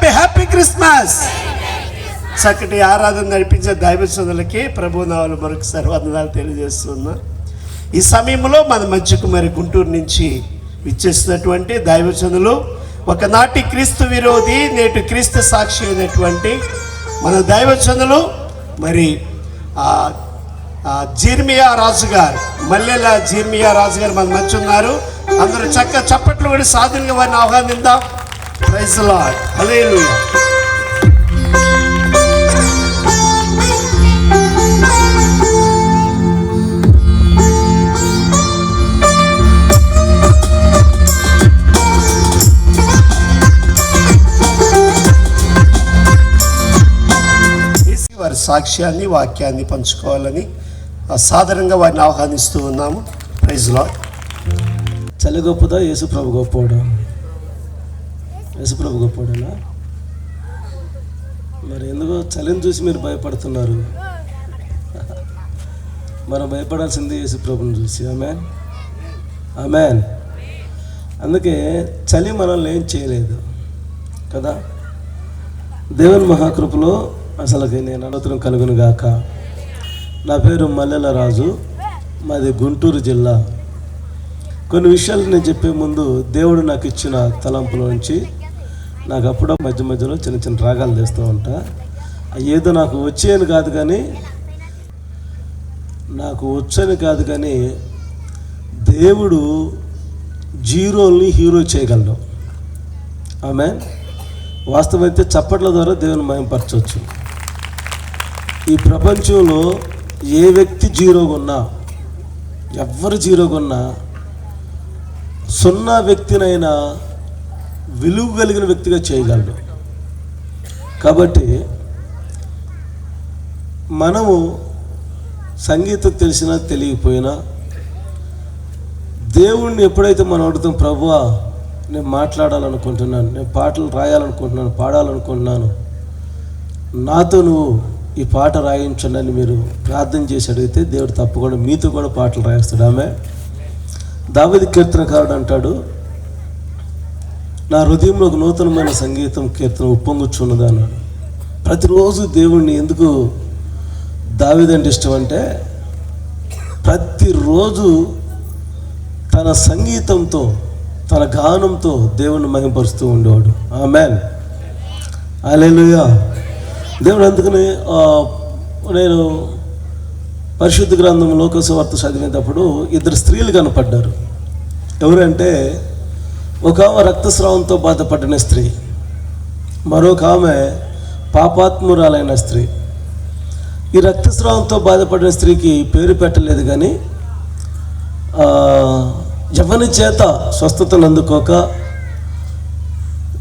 Happy happy Christmas. చక్కటి ఆరాధన నడిపించే దైవజనులకి ప్రభు నామములో మరొకసారి వందనాలు తెలియజేస్తున్నా. ఈ సమయంలో మన మధ్యకు మరి గుంటూరు నుంచి విచ్చేసినటువంటి దైవజనులు, ఒకనాటి క్రీస్తు విరోధి నేటి క్రీస్తు సాక్షి అయినటువంటి మన దైవజనులు మరి జీర్మియా రాజు గారు, మల్లెల జీర్మియా రాజు గారు మన మధ్య ఉన్నారు. అందరూ చప్పట్లు కూడా సాధులుగా వారిని ఆహ్వానిద్దాం. Praise the lord, hallelujah. వారి సాక్ష్యాన్ని వాక్యాన్ని పంచుకోవాలని సాధారణంగా వారిని ఆహ్వానిస్తూ ఉన్నాము. Praise lord. చలి గొప్పదా యేసుప్రభు గొప్పవాడా? యేసుప్రభు గొప్పవాడేనా? మరి ఎందుకో చలిని చూసి మీరు భయపడుతున్నారు. మనం భయపడాల్సింది యేసుప్రభుని చూసి. ఆమేన్, ఆమేన్. అందుకే చలి మనల్ని ఏం చేయలేదు కదా. దేవుని మహాకృపలో అసలుకి నేను అనవసరం కలుగును గాక. నా పేరు మల్లెల రాజు, మాది గుంటూరు జిల్లా. కొన్ని విషయాలు నేను చెప్పే ముందు దేవుడు నాకు ఇచ్చిన తలంపుల నుంచి నాకు అప్పుడు మధ్య మధ్యలో చిన్న చిన్న రాగాలు తెస్తూ ఉంటా. ఏదో నాకు వచ్చేయని కాదు కానీ దేవుడు జీరోల్ని హీరో చేయగలడు. ఆమేన్. వాస్తవమైతే చప్పట్ల ద్వారా దేవుని మహిమపరచవచ్చు. ఈ ప్రపంచంలో ఏ వ్యక్తి జీరోగా ఉన్నా, ఎవ్వరు జీరోగా ఉన్నా, సున్నా వ్యక్తినైనా విలువ కలిగిన వ్యక్తిగా చేయగలడు. కాబట్టి మనము సంగీతం తెలిసినా తెలియకపోయినా దేవుణ్ణి ఎప్పుడైతే మనం అడుగుతాం, ప్రభువా నేను మాట్లాడాలనుకుంటున్నాను, నేను పాటలు రాయాలనుకుంటున్నాను, పాడాలనుకుంటున్నాను, నాతో నువ్వు ఈ పాట రాయించండి అని మీరు ప్రార్థన చేసి అడిగితే దేవుడు తప్పకుండా మీతో కూడా పాటలు రాయిస్తాడు. ఆమె దావీదు కీర్తనకారుడు అంటాడు, నా హృదయంలో ఒక నూతనమైన సంగీతం కీర్తన ఉప్పొంగుచున్నది అన్నాడు. ప్రతిరోజు దేవుణ్ణి ఎందుకు దావీదు అంటే ఇష్టం అంటే, ప్రతిరోజు తన సంగీతంతో తన గానంతో దేవుణ్ణి మహిమపరుస్తూ ఉండేవాడు. ఆమేన్, హల్లెలూయా. దేవుడు అందుకని నేను పరిశుద్ధ గ్రంథం లోకసువార్త చదివేటప్పుడు ఇద్దరు స్త్రీలు కనపడ్డారు. ఎవరంటే, ఒక ఆమె రక్తస్రావంతో బాధపడిన స్త్రీ, మరొక ఆమె పాపాత్మురాలైన స్త్రీ. ఈ రక్తస్రావంతో బాధపడిన స్త్రీకి పేరు పెట్టలేదు, కానీ ఎవరి చేత స్వస్థతను అందుకోక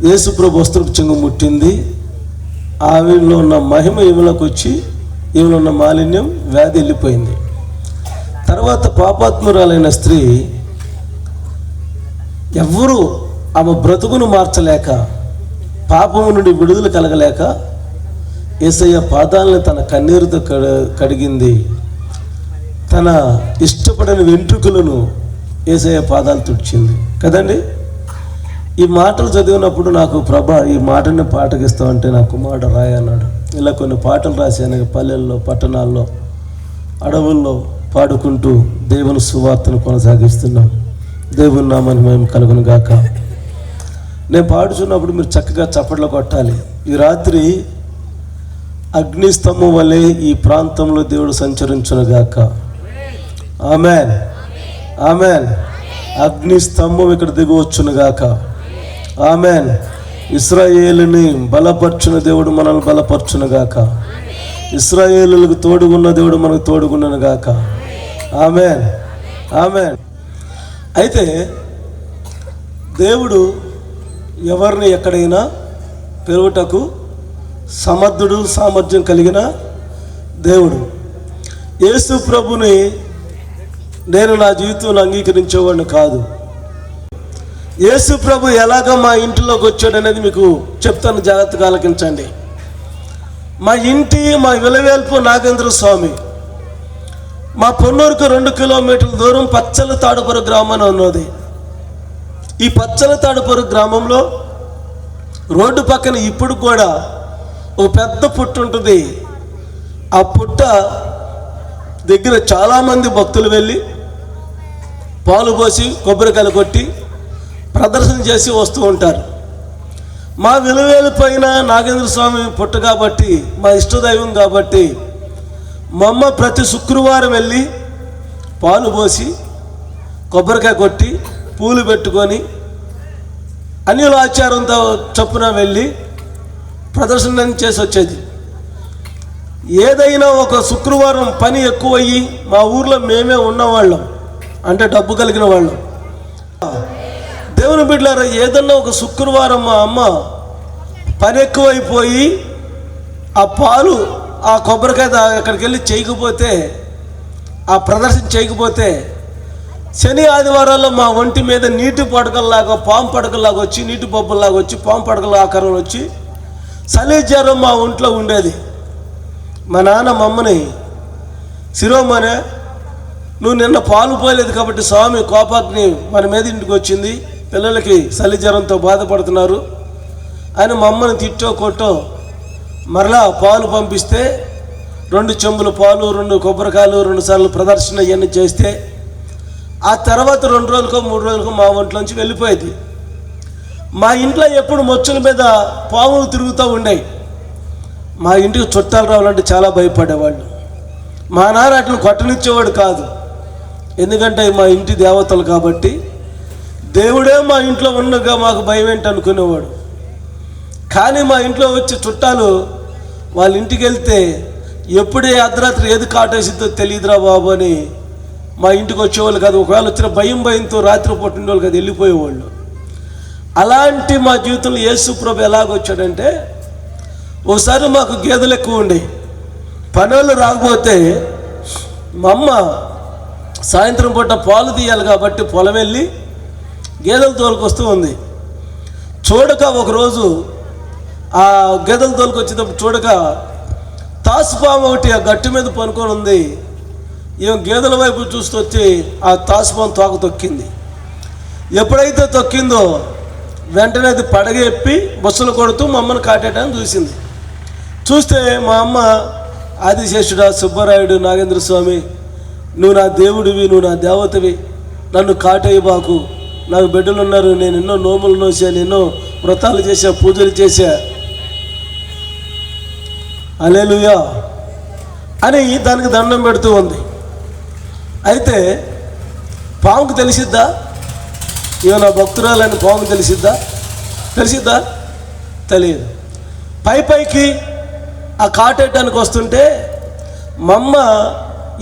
యేసుప్రభు వస్త్రపు చెంగు ముట్టింది. ఆమెలో ఉన్న మహిమ ఈమెలోకి వచ్చి ఈమెలో ఉన్న మాలిన్యం, వ్యాధి వెళ్ళిపోయింది. తర్వాత పాపాత్మురాలైన స్త్రీ ఎవ్వరూ ఆమె బ్రతుకును మార్చలేక, పాపము నుండి విడుదల కలగలేక యేసయ్య పాదాలను తన కన్నీరుతో కడిగింది. తన ఇష్టపడిన వెంట్రుకలను యేసయ్య పాదాలు తుడిచింది కదండి. ఈ మాటలు చదివినప్పుడు నాకు, ప్రభా ఈ మాటని పాటకిస్తామంటే నా కుమారుడు రాయన్నాడు. ఇలా కొన్ని పాటలు రాశాను, పల్లెల్లో, పట్టణాల్లో, అడవుల్లో పాడుకుంటూ దేవుని సువార్తను కొనసాగిస్తున్నాం. దేవుని నామానికి మహిమ కలుగును గాక. నేను పాడుచున్నప్పుడు మీరు చక్కగా చప్పట్లు కొట్టాలి. ఈ రాత్రి అగ్నిస్తంభం వలె ఈ ప్రాంతంలో దేవుడు సంచరించును గాక. ఆమేన్, ఆమేన్. అగ్నిస్తంభం ఇక్కడ దిగవచ్చును గాక. ఆమేన్. ఇశ్రాయేలుని బలపరచున దేవుడు మనల్ని బలపరచును గాక. ఇశ్రాయేలులకు తోడుగున్న దేవుడు మనకు తోడుగున్నను గాక. ఆమేన్, ఆమేన్. అయితే దేవుడు ఎవరిని ఎక్కడైనా పెరుగుటకు సమర్థుడు, సామర్థ్యం కలిగిన దేవుడు. యేసు ప్రభుని నేను నా జీవితంలో అంగీకరించేవాడిని కాదు. యేసు ప్రభు ఎలాగ మా ఇంటిలోకి వచ్చాడు అనేది మీకు చెప్తాను, జాగ్రత్తగా ఆలకించండి. మా విలవేల్పు నాగేంద్ర స్వామి మా పొన్నూరుకు 2 కిలోమీటర్ల దూరం పచ్చల తాడుపరు గ్రామం ఉన్నది. ఈ పచ్చల తాడుపరు గ్రామంలో రోడ్డు పక్కన ఇప్పుడు కూడా ఒక పెద్ద పుట్ట ఉంటుంది. ఆ పుట్ట దగ్గర చాలామంది భక్తులు వెళ్ళి పాలు పోసి కొబ్బరికాయలు కొట్టి ప్రదర్శన చేసి వస్తూ ఉంటారు. మా విలువేలిపోయిన నాగేంద్ర స్వామి పుట్ట కాబట్టి, మా ఇష్టదైవం కాబట్టి, మా అమ్మ ప్రతి శుక్రవారం వెళ్ళి పాలు పోసి కొబ్బరికాయ కొట్టి పూలు పెట్టుకొని అన్యుల ఆచారంతో చొప్పున వెళ్ళి ప్రదర్శన చేసి వచ్చేది. ఏదైనా ఒక శుక్రవారం పని ఎక్కువయ్యి మా ఊర్లో మేమే ఉన్నవాళ్ళం, అంటే డబ్బు కలిగిన వాళ్ళం. దేవుని బిడ్డలారా, ఏదన్నా ఒక శుక్రవారం మా అమ్మ పని ఎక్కువైపోయి ఆ పాలు ఆ కొబ్బరికాయ అక్కడికి వెళ్ళి చేయకపోతే, ఆ ప్రదర్శన చేయకపోతే, శని ఆదివారాల్లో మా ఒంటి మీద నీటి పడకల్లాగా పాము పడకల్లాగా వచ్చి, నీటి పప్పుల్లాగా వచ్చి, పాము పడకల ఆకారంలో వచ్చి చలి జ్వరం మా ఒంట్లో ఉండేది. మా నాన్న మా అమ్మని, శిరోమనే నువ్వు నిన్న పాలు పోయలేదు కాబట్టి స్వామి కోపాగ్ని మన మీద ఇంటికి వచ్చింది, పిల్లలకి చలి జ్వరంతో బాధపడుతున్నారు అని మా అమ్మని తిట్టో కొట్టో మరలా పాలు పంపిస్తే 2 చెంబుల పాలు, 2 కొబ్బరికాయలు, 2 సార్లు ప్రదర్శన ఇవన్నీ చేస్తే ఆ తర్వాత 2 రోజులకో 3 రోజులకో మా ఒంట్లోంచి వెళ్ళిపోయేది. మా ఇంట్లో ఎప్పుడు మొచ్చుల మీద పాములు తిరుగుతూ ఉండేవి. మా ఇంటికి చుట్టాలు రావాలంటే చాలా భయపడేవాళ్ళు. మా నాన్న అట్లా కొట్టనిచ్చేవాడు కాదు, ఎందుకంటే మా ఇంటి దేవతలు కాబట్టి. దేవుడే మా ఇంట్లో ఉండగా మాకు భయం ఏంటి అనుకునేవాడు. కానీ మా ఇంట్లో వచ్చే చుట్టాలు వాళ్ళ ఇంటికి వెళ్తే ఎప్పుడే అర్ధరాత్రి ఏది కాటేసిద్దో తెలియదురా బాబు అని మా ఇంటికి వచ్చేవాళ్ళు కాదు. ఒకవేళ వచ్చిన భయంతో రాత్రిపూట ఉండేవాళ్ళు కాదు, వెళ్ళిపోయేవాళ్ళు. అలాంటి మా జీవితంలో యేసు ప్రభు ఎలాగొచ్చాడంటే, ఒకసారి మాకు గేదెలు ఎక్కువ ఉండేవి. పనులు రాకపోతే మా అమ్మ సాయంత్రం పూట పాలు తీయాలి కాబట్టి పొలం వెళ్ళి గేదెలు తోలుకొస్తూ ఉంది. చూడక ఒకరోజు ఆ గేదెలు తోలుకొచ్చేటప్పుడు చూడక తాసుపాము ఒకటి ఆ గట్టు మీద పనుకొని ఉంది. ఏం గేదెల వైపు చూస్తూ వచ్చి ఆ తాసుపాము తోక తొక్కింది. ఎప్పుడైతే తొక్కిందో వెంటనే అది పడగెప్పి బస్సులు కొడుతూ మా అమ్మను కాటేయడానికి చూసింది. చూస్తే మా అమ్మ, ఆదిశేషుడా, సుబ్బరాయుడు, నాగేంద్ర స్వామి, నువ్వు నా దేవుడివి, నువ్వు నా దేవతవి, నన్ను కాటేయబాకు, నాకు బిడ్డలు ఉన్నారు, నేను ఎన్నో నోములు నోసాను, ఎన్నో వ్రతాలు చేశా, పూజలు చేశా, హల్లెలూయా అని దానికి దండం పెడుతూ ఉంది. అయితే పాముకు తెలిసిద్దా? ఏమన్నా భక్తురాలని పాముకు తెలిసిద్దా? తెలియదు. పైకి ఆ కాటేయటానికి వస్తుంటే మా అమ్మ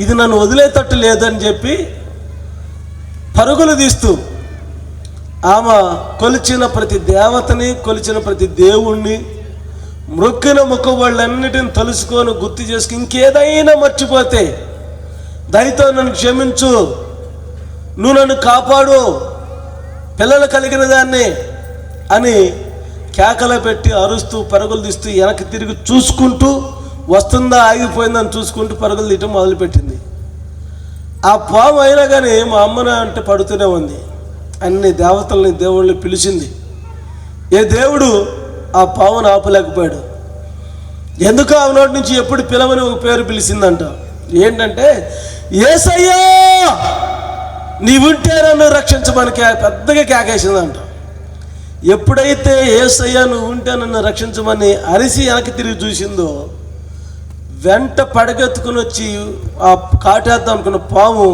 ఇది నన్ను వదిలేటట్టు లేదని చెప్పి పరుగులు తీస్తూ ఆమె కొలిచిన ప్రతి దేవతని, కొలిచిన ప్రతి దేవుణ్ణి, మొక్కిన మొక్కుబళ్ళన్నిటిని తలుసుకొని గుర్తు చేసుకుని ఇంకేదైనా మర్చిపోతే దయతో నన్ను క్షమించు, నువ్వు నన్ను కాపాడు, పిల్లలు కలిగిన దాన్ని అని కేకలు పెట్టి అరుస్తూ పరుగులు తీస్తూ వెనక్కి తిరిగి చూసుకుంటూ వస్తుందా ఆగిపోయిందని చూసుకుంటూ పరుగులు తీయటం మొదలుపెట్టింది. ఆ పాము అయినా కానీ మా అమ్మని అంటే పడుతూనే ఉంది. అన్ని దేవతల్ని దేవుళ్ళని పిలిచింది. ఏ దేవుడు ఆ పామును ఆపలేకపోయాడు. ఎందుకు ఆ నోటి నుంచి ఎప్పుడు పిలవని ఒక పేరు పిలిచిందంట. ఏంటంటే, యేసయ్యా నీవుంటే నన్ను రక్షించమని పెద్దగా కేకేసిందంట. ఎప్పుడైతే యేసయ్యా నువ్వు ఉంటే నన్ను రక్షించమని అరిసి వెనక్కి తిరిగి చూసిందో వెంట పడగెత్తుకుని వచ్చి ఆ కాటేద్దాం అనుకున్న పాము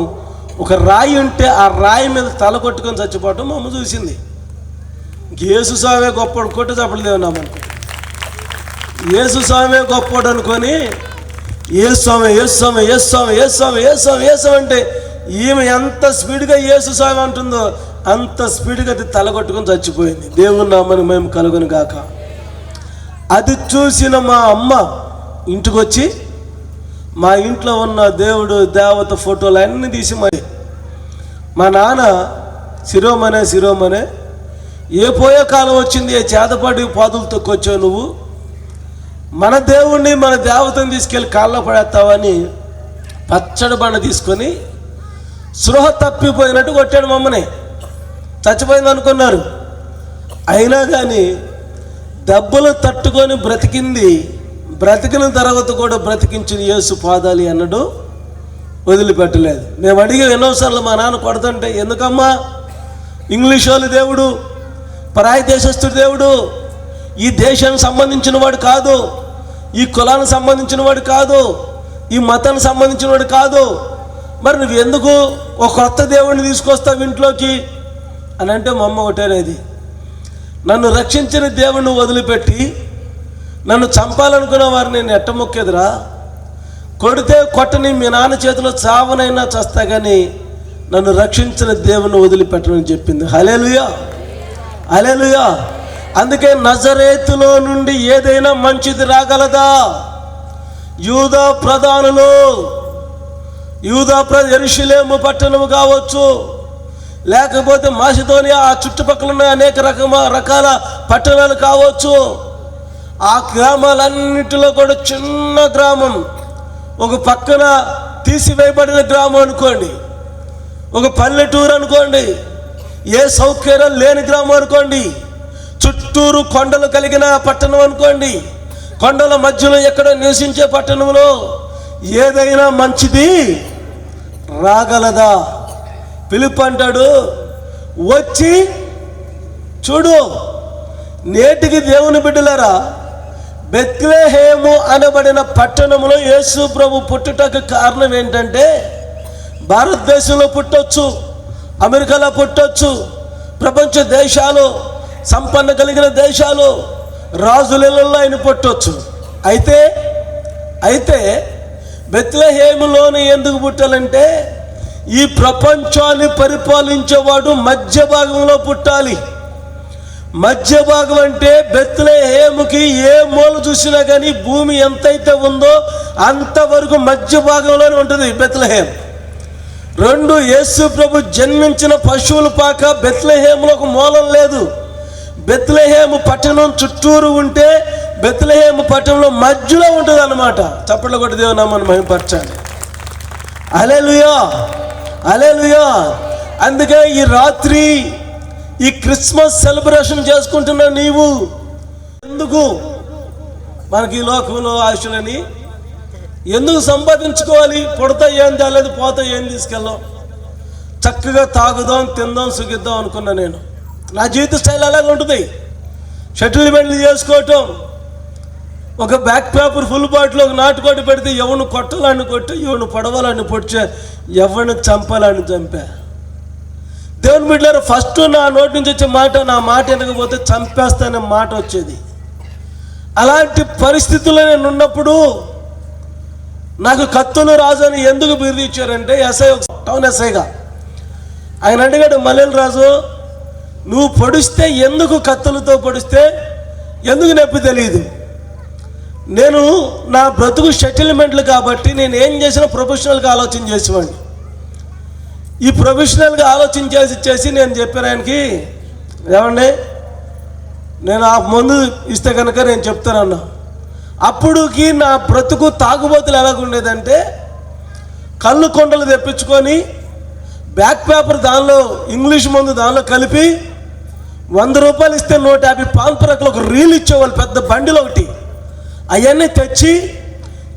ఒక రాయి ఉంటే ఆ రాయి మీద తల కొట్టుకొని చచ్చిపోవటం మా అమ్మ చూసింది. యేసు స్వామే గొప్పడు, కొట్టు చెప్పలేదేమో అనుకో, యేసు స్వామే గొప్పడు అనుకొని యేసు స్వామి యేసు స్వామి యేసు స్వామి యేసు స్వామి యేసు స్వామి యేసు స్వామి అంటే ఈమె ఎంత స్పీడ్గా యేసు స్వామి అంటుందో అంత స్పీడ్గా అది తల కొట్టుకొని చచ్చిపోయింది. దేవుని నామని మేము కలుగును గాక. అది చూసిన మా అమ్మ ఇంటికి వచ్చి మా ఇంట్లో ఉన్న దేవుడు దేవత ఫోటోలు అన్నీ తీసి మా నాన్న శిరోమనే ఏ పోయే కాలం వచ్చింది, ఏ చేతపాటి పాదులు తొక్కొచ్చావు నువ్వు, మన దేవుణ్ణి మన దేవతని తీసుకెళ్ళి కాళ్ళ పడేస్తావని పచ్చడి బండ తీసుకొని సృహ తప్పిపోయినట్టు కొట్టాడు మమ్మని. చచ్చిపోయింది అనుకున్నారు. అయినా కానీ దెబ్బలు తట్టుకొని బ్రతికింది, బ్రతికిన తర్వాత కూడా బ్రతికించిన యేసు పాదాలు అన్నడు వదిలిపెట్టలేదు. మేము అడిగే ఎన్నోసార్లు మా నాన్న కొడుతుంటే, ఎందుకమ్మా ఇంగ్లీష్ వాళ్ళు దేవుడు, పరాయి దేశస్తుడు దేవుడు, ఈ దేశానికి సంబంధించిన వాడు కాదు, ఈ కులానికి సంబంధించిన వాడు కాదు, ఈ మతానికి సంబంధించిన వాడు కాదు, మరి నువ్వు ఎందుకు ఒక కొత్త దేవుడిని తీసుకొస్తావు ఇంట్లోకి అని అంటే మా అమ్మ ఒకటేనేది, నన్ను రక్షించిన దేవుడిని వదిలిపెట్టి నన్ను చంపాలనుకున్న వారిని నేను ఎట్ట మొక్కేదిరా, కొడితే కొట్టని మీ నాన్న చేతిలో చావనైనా చస్తా కానీ నన్ను రక్షించిన దేవుని వదిలిపెట్టమని చెప్పింది. హల్లెలూయా, హల్లెలూయా. అందుకే నజరేతులో నుండి ఏదైనా మంచిది రాగలదా? యూదా ప్రధానులు, యెరూషలేము పట్టణము కావచ్చు, లేకపోతే మాసిదోనియా ఆ చుట్టుపక్కల ఉన్న అనేక రకాల పట్టణాలు కావచ్చు, ఆ గ్రామాలన్నిటిలో కూడా చిన్న గ్రామం, ఒక పక్కన తీసివేయబడిన గ్రామం అనుకోండి, ఒక పల్లెటూరు అనుకోండి, ఏ సౌకర్యం లేని గ్రామం అనుకోండి, చుట్టూరు కొండలు కలిగిన పట్టణం అనుకోండి, కొండల మధ్యలో ఎక్కడ నివసించే పట్టణంలో ఏదైనా మంచిది రాగలదా? పిలుపు అంటాడు, వచ్చి చూడు. నేటికి దేవుని బిడ్డలారా, బెత్లెహేము అనబడిన పట్టణంలో యేసు ప్రభు పుట్టుటకు కారణం ఏంటంటే, భారతదేశంలో పుట్టొచ్చు, అమెరికాలో పుట్టొచ్చు, ప్రపంచ దేశాలు, సంపన్న కలిగిన దేశాలు, రాజులలో ఆయన పుట్టొచ్చు. అయితే బెత్లెహేములోనే ఎందుకు పుట్టాలంటే, ఈ ప్రపంచాన్ని పరిపాలించేవాడు మధ్య భాగంలో పుట్టాలి. మధ్య భాగం అంటే బెత్లెహేముకి ఏ మూల చూసినా కానీ భూమి ఎంతైతే ఉందో అంతవరకు మధ్య భాగంలోనే ఉంటుంది బెత్లెహేం. రెండు, యేసు ప్రభు జన్మించిన పశువుల పాక బెత్లెహేములో ఒక మూలం లేదు. బెత్లెహేము పట్టణం చుట్టూరు ఉంటే బెత్లెహేము పట్టణంలో మధ్యలో ఉంటుంది అన్నమాట. చప్పట్లు కొట్టి దేవుని నామాన్ని మహిమపరచాలి. హల్లెలూయా, హల్లెలూయా. అందుకే ఈ రాత్రి ఈ క్రిస్మస్ సెలబ్రేషన్ చేసుకుంటున్న నీవు ఎందుకు మనకి ఈ లోకంలో ఆశలని ఎందుకు సంపాదించుకోవాలి? పుడతా ఏం తేలేదు, పోతా ఏం తీసుకెళ్ళాం, చక్కగా తాగుదాం, తిందాం, సుఖిద్దాం అనుకున్నా నేను. నా జీవిత స్టైల్ అలాగే ఉంటుంది. సెటిల్మెంట్లు చేసుకోవటం, ఒక బ్యాక్ పేపర్ ఫుల్ బాటిల్ ఒక నాటుకోటి పెడితే ఎవరిని కొట్టాలని కొట్టి, ఎవరిని పొడవాలని పొడిచే, ఎవరిని చంపాలని చంపా. దేవుని బిడ్డలారా, ఫస్ట్ నా నోటి నుంచి వచ్చే మాట, నా మాట వినకపోతే చంపేస్తానే మాట వచ్చేది. అలాంటి పరిస్థితుల్లో నేను ఉన్నప్పుడు నాకు కత్తులు రాజు అని ఎందుకు బిరుదు ఇచ్చారంటే, ఎస్ఐ, టౌన్ ఎస్ఐగా ఆయన అడిగాడు, మల్లెల రాజు నువ్వు పొడిస్తే ఎందుకు కత్తులతో పొడిస్తే ఎందుకు నొప్పి తెలియదు? నేను నా బ్రతుకు సెటిల్మెంట్లు కాబట్టి నేను ఏం చేసినా ప్రొఫెషనల్గా ఆలోచన చేసేవాడిని. ఈ ప్రొఫెషనల్గా ఆలోచన చేసి నేను చెప్పాను ఆయనకి, ఏమండి నేను ఆ మందు ఇస్తే కనుక నేను చెప్తానన్నా. అప్పుడుకి నా బ్రతుకు తాగుబోతులు ఎలాగుండేదంటే, కళ్ళు కొండలు తెప్పించుకొని బ్యాక్ పేపర్ దానిలో ఇంగ్లీష్ మందు దానిలో కలిపి 100 రూపాయలు ఇస్తే 150 పాన్పరకులు ఒక రీల్ ఇచ్చేవాళ్ళు, పెద్ద బండిలో ఒకటి. అవన్నీ తెచ్చి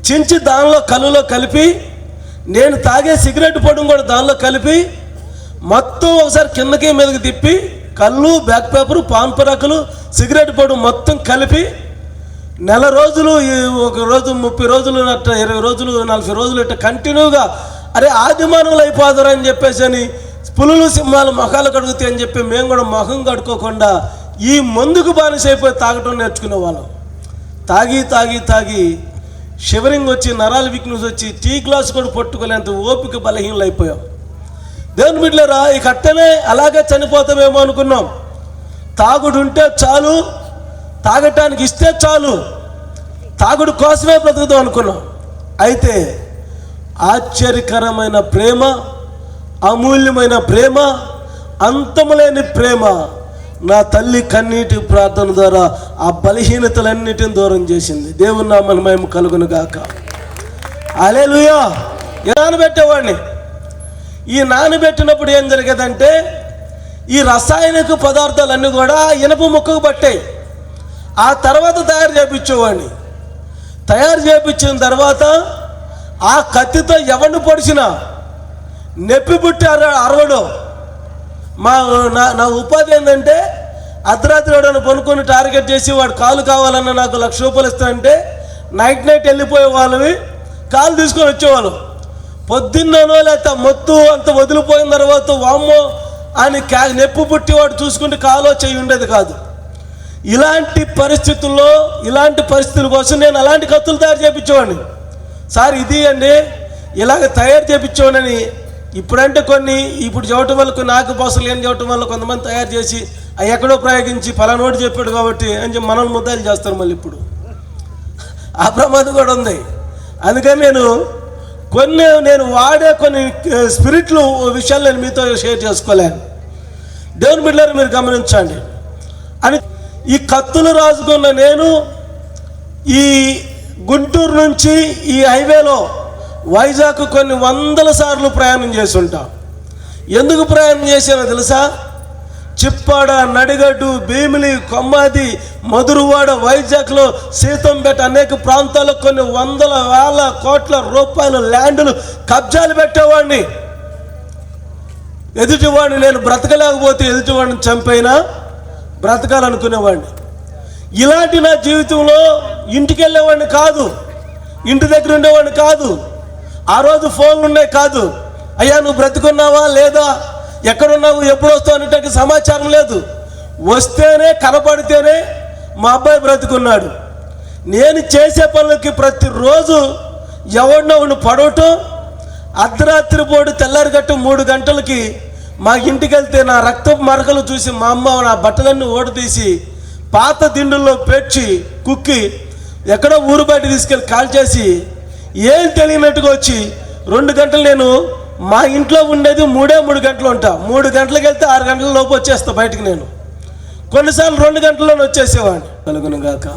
చించి దానిలో కళ్ళులో కలిపి, నేను తాగే సిగరెట్ పొడిని కూడా దానిలో కలిపి మొత్తం ఒకసారి కిందకి మీదకి తిప్పి, కళ్ళు, బ్యాక్ పేపరు, పాన్పరకులు, సిగరెట్ పొడి మొత్తం కలిపి నెల రోజులు, ఒక రోజు 30 రోజులు, 20 రోజులు, 40 రోజులు ఇట్లా కంటిన్యూగా, అరే ఆదిమానవులు అయిపోతారు అని చెప్పేసి అని, పులులు సింహాలు మొఖాలు కడుగుతాయి అని చెప్పి మేము కూడా మొఖం కడుక్కోకుండా ఈ మందుకు బానిసైపోయి తాగటం నేర్చుకునే వాళ్ళం. తాగి షివరింగ్ వచ్చి, నరాల వీక్నెస్ వచ్చి, టీ గ్లాస్ కూడా పట్టుకోలేంత ఓపిక బలహీనలు అయిపోయాం. దేవుని బిడ్డలారా, ఇక అట్టనే అలాగే చనిపోతామేమో అనుకున్నాం. తాగుడు ఉంటే చాలు, తాగటానికి ఇస్తే చాలు, తాగుడు కోసమే బ్రతుకుతాం అనుకున్నాం. అయితే ఆశ్చర్యకరమైన ప్రేమ, అమూల్యమైన ప్రేమ, అంతములేని ప్రేమ నా తల్లి కన్నీటి ప్రార్థన ద్వారా ఆ బలహీనతలన్నిటిని దూరం చేసింది. దేవుని నామమున మహిమ కలుగును గాక. హల్లెలూయా. నానబెట్టేవాడిని. ఈ నానబెట్టినప్పుడు ఏం జరిగేదంటే, ఈ రసాయనిక పదార్థాలన్నీ కూడా ఇనుప ముక్కకు పట్టాయి. ఆ తర్వాత తయారు చేయించేవాడిని. తయారు చేయించిన తర్వాత ఆ కత్తితో ఎవరిని పొడిచినా నొప్పి పుట్టి అరవడం. నా ఉపాధి ఏంటంటే అర్ధరాత్రి వాడని పనుకొని టార్గెట్ చేసి వాడు కాలు కావాలన్న నాకు 1,00,000 రూపాయలు ఇస్తానంటే నైట్ వెళ్ళిపోయే వాళ్ళవి కాలు తీసుకొని వచ్చేవాళ్ళు. పొద్దున్ననో లేకపోతే మొత్తు అంత వదిలిపోయిన తర్వాత వామ్మో అని నొప్పి పుట్టి వాడు చూసుకుంటే కాలో చెయ్యి ఉండేది కాదు. ఇలాంటి పరిస్థితుల కోసం నేను అలాంటి కత్తులు తయారు చేయించేవాడిని. సార్ ఇది అండి ఇలాగ తయారు చేయించేవాడిని. ఇప్పుడంటే ఇప్పుడు చెప్పటం వల్ల కొన్ని ఆకుపోసలు ఏం చెప్పటం వల్ల కొంతమంది తయారు చేసి అవి ఎక్కడో ప్రయోగించి పలానోడు చెప్పాడు కాబట్టి అని చెప్పి మనల్ని ముద్దాయిలు చేస్తారు. మళ్ళీ ఇప్పుడు ఆ ప్రమాదం కూడా ఉంది. అందుకని నేను వాడే కొన్ని స్పిరిట్లు విషయాలు నేను మీతో షేర్ చేసుకోలేను. దేవుని బిడ్డలారా మీరు గమనించండి. అని ఈ కత్తులు రాజుకున్న నేను ఈ గుంటూరు నుంచి ఈ హైవేలో వైజాగ్ కొన్ని 100 సార్లు ప్రయాణం చేసి ఉంటా. ఎందుకు ప్రయాణం చేశానో తెలుసా? చిప్పాడ, నడిగడ్డు, భీమిలి, కొమ్మాది, మధురవాడ, వైజాగ్లో, సీతంపేట అనేక ప్రాంతాల్లో కొన్ని 100,000 కోట్ల రూపాయల ల్యాండ్లు కబ్జాలు పెట్టేవాడిని. ఎదుటివాడిని నేను బ్రతకలేకపోతే ఎదుటివాడిని చంపైనా బ్రతకాలనుకునేవాడిని. ఇలాంటి నా జీవితంలో ఇంటికి వెళ్ళేవాడిని కాదు, ఇంటి దగ్గర ఉండేవాడిని కాదు. ఆ రోజు ఫోన్లు ఉన్నాయి కాదు. అయ్యా నువ్వు బ్రతుకున్నావా లేదా, ఎక్కడున్నావు, ఎప్పుడు వస్తావు అనేటువంటి సమాచారం లేదు. వస్తేనే కనపడితేనే మా అబ్బాయి బ్రతుకున్నాడు. నేను చేసే పనులకి ప్రతిరోజు ఎవడినోడిని పడవటం, అర్ధరాత్రి పోడు తెల్లారిగట్టు 3 గంటలకి మా ఇంటికి వెళ్తే నా రక్తపు మరకలు చూసి మా అమ్మ నా బట్టలన్నీ ఓడతీసి పాత దిండుల్లో పేర్చి కుక్కి ఎక్కడో ఊరు బయట తీసుకెళ్ళి కాల్ చేసి ఏం తెలియనట్టుగా వచ్చి 2 గంటలు నేను మా ఇంట్లో ఉండేది 3 గంటలు ఉంటా. 3 గంటలకు వెళ్తే 6 గంటల లోపు వచ్చేస్తా బయటికి. నేను కొన్నిసార్లు 2 గంటల్లోనే వచ్చేసేవాడిని. కలుగునుగాక.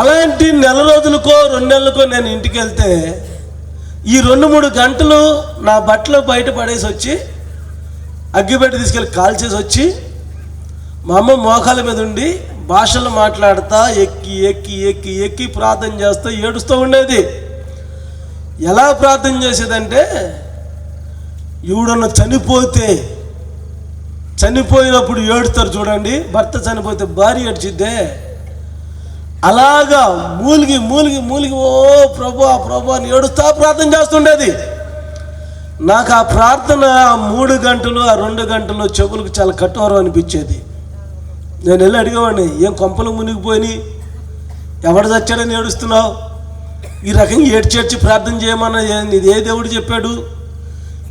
అలాంటి నెల రోజులకో 2 నెలలకో నేను ఇంటికి వెళ్తే ఈ 2-3 గంటలు నా బట్టలు బయట పడేసి వచ్చి అగ్గిపెట్టి తీసుకెళ్ళి కాల్చేసి వచ్చి మా అమ్మ మోకాల మీద ఉండి భాషలు మాట్లాడుతా ఎక్కి ఎక్కి ఎక్కి ఎక్కి ప్రార్థన చేస్తూ ఏడుస్తూ ఉండేది. ఎలా ప్రార్థన చేసేదంటే, ఎవడన్నా చనిపోయినప్పుడు ఏడుస్తారు చూడండి, భర్త చనిపోతే భార్య ఏడ్చిద్దే, అలాగా మూలిగి మూలిగి మూలిగి ఓ ప్రభు అని ఏడుస్తా ప్రార్థన చేస్తుండేది. నాకు ఆ ప్రార్థన 3 గంటలు 2 గంటలు చెవులకు చాలా కఠోరం అనిపించేది. నేను వెళ్ళి అడిగేవాడిని, ఏం కొంపలు మునిగిపోయి ఎవడు చచ్చాడని ఏడుస్తున్నావు, ఈ రకంగా ఏడ్చేడ్చి ప్రార్థన చేయమన్నా నీది ఏ దేవుడు చెప్పాడు,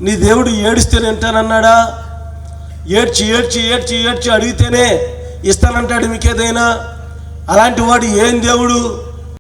నీ దేవుడు ఏడిస్తే వింటానన్నాడా, ఏడ్చి ఏడ్చి ఏడ్చి ఏడ్చి అడిగితేనే ఇస్తానంటాడు మీకేదైనా, అలాంటి వాడు ఏం దేవుడు